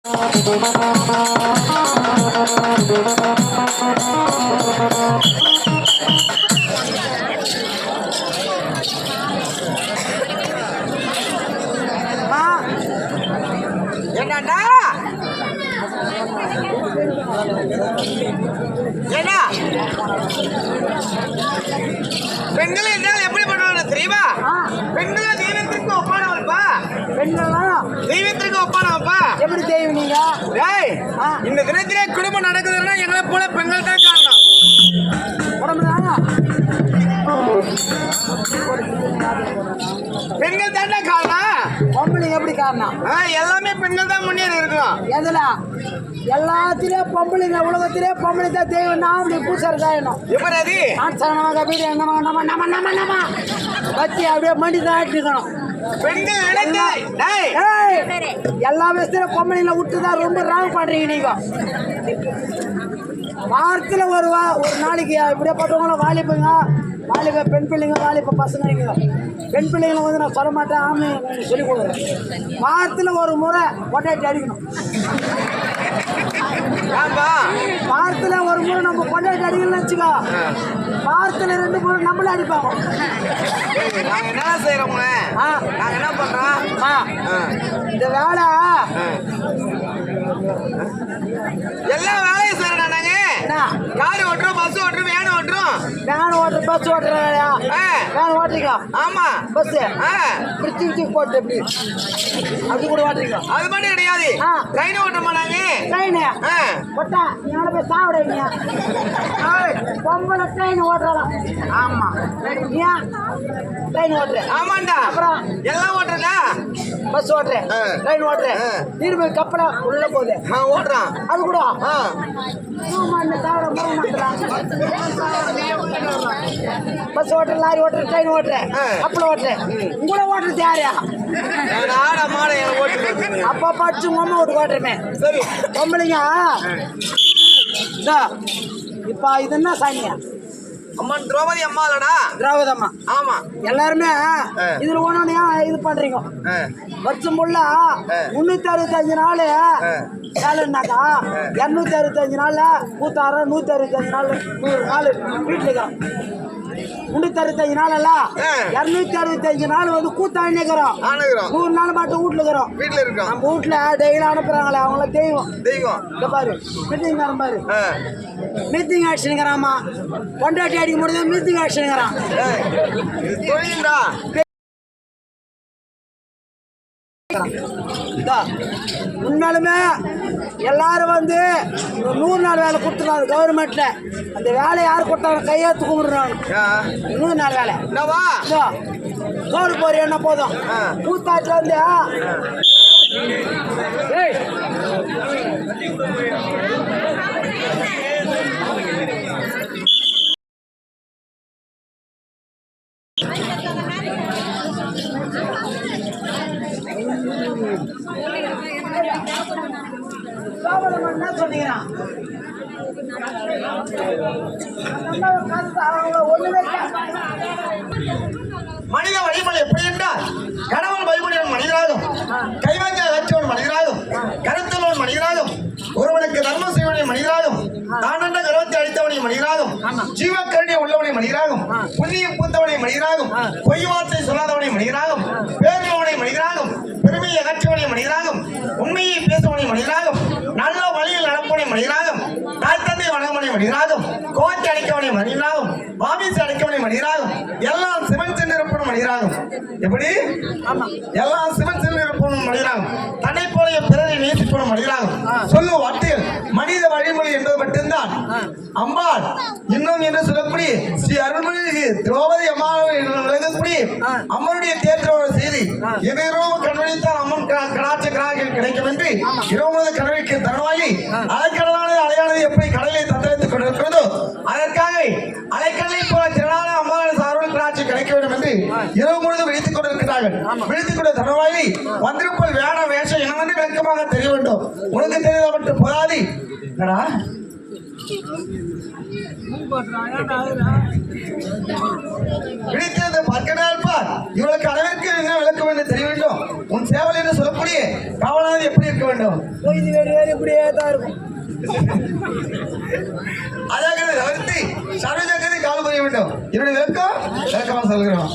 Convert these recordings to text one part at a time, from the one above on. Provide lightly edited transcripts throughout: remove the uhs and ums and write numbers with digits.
என்னடா என்ன பெண்கள் என்றால் எப்படி பண்ணுவாங்க தெரியுமா? பெண்கள் தெய்வத்திற்கு ஒப்பானவள்பா. பெண்கள்லாம் தெய்வத்திற்கு ஒப்பானவப்பா. எப்படி தெய்வம் நீங்க? இந்த தினத்திலே குடும்பம் நடக்குதுன்னா எங்களை போல பெண்கள் தான் காரணம். பெண்கள் தானே காரணம். பொம்பளை எப்படி காரணம்? எல்லாமே பெண்கள் தான் முன்னேறி இருக்கணும். எதுல? எல்லாத்திலயும் பொம்பளைங்க, உலகத்திலே பொம்பளை தான் தெய்வம். அப்படி பூசாரி தாயணும் எப்படி அது பத்தி அப்படியே மண்டி தான் ஆட்டிக்கணும். எல்லா விஷயத்திலும் பொம்பளைங்களை விட்டுதான் ரொம்ப ராங் பண்றீங்க நீங்க. வாரத்தில் ஒரு நாளைக்கு இப்படியே பார்த்தவங்களும் வாலிபங்க, வாலிப பெண் பிள்ளைங்க, வாலிப பசங்க. பெண் பிள்ளைங்களை வந்து நான் சொல்ல மாட்டேன், ஆமை சொல்லிக் கொடுக்குறேன். வாரத்தில் ஒரு முறை கொண்டாட்டி அடிக்கணும். வாரத்தில் ஒரு முறை நம்ம கொண்டாட்டி அடிக்கணும்னு வச்சுக்கோ, வாரத்தில் 2 முறை நம்மளே அடிப்பாங்க. என்ன செய்யறோம்? நாங்க என்ன பண்றோம்? இந்த வேலை எல்லா வேலையும் செய்யறோம். நாங்க கார் ஓட்டுறோம், பஸ் ஓட்டுறோம், வேன் ஓட்டுறோம். வேன் ஓட்டுறோம், பஸ் ஓட்டுறா? வேன் ஓட்டுறீங்க? ஆமா. பஸ் பிரிச்சு போட்டு எப்படி அப்படி கூட ஓட்டுறீங்க? அது மட்டும் கிடையாது. ட்ரெயின் ஓட்டுறோமா நாங்க? ட்ரெயின் போட்டா நீங்க போய் சாப்பிடுறீங்க. பொம்பளை ட்ரெயின் ஓட்டுறதா? ஆமா. ஏன் ட்ரெயின் ஓட்டுறேன்? ஆமாண்டா. அப்புறம் எல்லாம் ஓட்டுறா? பஸ் ஓட்டுறேன், ட்ரெயின் ஓட்டுறேன், நீர்மீன் கப்பலை உள்ள போகுது ஓட்டுறான். அது கூட பஸ் ஓட்டுறேன், லாரி ஓட்டுறேன், ட்ரெயின் ஓட்டுறேன், கப்பலை ஓட்டுறேன். உங்களை ஓட்டுறது யாரு? அப்பா படிச்சு உங்க அம்மா வீட்டுக்கு ஓட்டுறமே. சரி, பொம்பளைங்க இப்ப இது என்ன சாமியா? அம்மன் திரௌபதி அம்மா இல்லடா? திரௌபதி அம்மா. ஆமா. எல்லாருமே இதுல ஒண்ணு இது பண்றீங்க. வருஷம் ஃபுல்லா 365 நாள் வேலைன்னாக்கா 265 நாள்ல கூத்தார 165 நாள் 100 நாள் வீட்டுல இருக்கிறோம். 365 நாள் அல்ல, 265 நாள் வந்து கூத்தாடி இருக்கிறோம். 100 நாள் மட்டும் வீட்டுல இருக்கிறோம். நம்ம வீட்டுல டெய்லி அனுப்புறாங்களே அவங்கள தெய்வம். இந்த பாரு மீட்டிங் பாரு, மீட்டிங் ஆக்ஷனுங்கிறாமா. கொண்டாட்டி அடிக்க முடியாது, மீட்டிங் ஆக்ஷனுங்கிறான். உண்மையாலுமே எல்லாரும் வந்து 100 நாள் வேலை கொடுத்துருக்காங்க கவர்மெண்ட்ல. அந்த வேலை யாரு கொடுத்தாங்க? கையெழுத்து கும்பிடுறாங்க. 100 நாள் வேலை சோறு போற என்ன போதும். கூத்தாச்சுல வந்து என்ன சொன்னீங்கன்னா மனித வழிமுறை எப்படி என்றால் கணவன் வழிமுறையின் மனிதராகும், கைவாங்க அகற்றவன் மனிதராகும், கருத்தவன் மனிதராகும், ஒருவனுக்கு தர்மம் செய்வனை மனிதராகும், தானென்ற கர்வத்தை அளித்தவனை மனிதராகும், ஜீவக்கருணை உள்ளவனை மனிதராகும், புண்ணியம் பூத்தவனை மனிதராகும், பொய் வார்த்தை சொல்லாதவனை மனிதராகும், பேருள்ளவனை மனிதராகும், பெருமையை அகற்றவனை மனிதராகும், உண்மையை பேசுவனை மனிதராகும், நல்ல வழியில் நடப்பவனை மனிதராகும், தாய் தந்தை வணங்குவனை மனிதராகும், கோட்டை அடைக்கவனை மனிதராகும், பாபிசை அடைக்கவனை மனிதராகும், எல்லாம் சிவன் சென்று இருப்பவன் மனிதராகும். எப்படி? எல்லாம் சிவன் சென்று இருப்பவன் மனிதராகும். தன்னை போல பிறரை நேசிப்பவன் மனிதராகும். சொல்லும் வார்த்தைகள் மனித வழிமொழி என்பது மட்டும்தான். அம்பாள் இன்னும் என்று சொல்லக்கூடிய ஸ்ரீ அருள்மிகு திரௌபதி அம்மா விளங்கக்கூடிய அம்மனுடைய தேர்தலோட செய்தி. இரவு கண்வழித்தால் அம்மன் கடாட்ச கிராகிகள் கிடைக்கும் என்று இரவு கனவிற்கு தருவாயி அலைக்கடலானது அலையானது எப்படி கடலை தத்தளித்துக் கொண்டிருக்கிறதோ அதற்காக அலைக்கடலை போல திரளான அம்மாவின் சார்பில் கடாட்சி கிடைக்க வேண்டும் என்று இரவு முழுவதும் விழித்துக் கொண்டிருக்கிறார்கள். விழித்துக் கொண்ட தருவாயி வந்திருப்பல் வேண வேஷம் என்னவென்று விளக்கமாக தெரிய வேண்டும். உனக்கு தெரியாத மட்டும் போதாதி விழித்திருந்து பார்க்கிறாள் பார். இவளுக்கு அளவிற்கு என்ன விளக்கம் என்று தெரிய வேண்டும். உன் சேவல் என்று சொல்லக்கூடிய காவலானது எப்படி இருக்க வேண்டும்? இது வேறு இப்படியே தான் இருக்கும். அதாக தவிர்த்து சர்வஜாக்கிரதை காவல் புரிய வேண்டும். என்னுடைய விளக்கம் விளக்கமாக சொல்கிறோம்.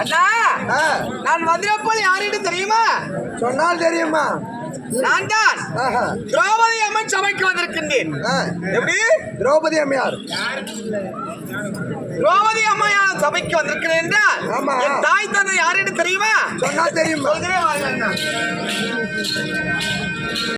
அண்ணா, நான் வந்திருப்பது யாருன்னு தெரியுமா? சொன்னால் தெரியுமா? நான் தான் திரௌபதி அம்மன் சபைக்கு வந்திருக்கின்றேன். எப்படி? திரௌபதி அம்மையார். திரௌபதி அம்மையார் சபைக்கு வந்திருக்கிறேன் என்றால் ஆமா. என் தாய் தந்தை யாருன்னு தெரியுமா? சொன்னால் தெரியுமா? சொல்கிறேன் வாருங்கள் அண்ணா.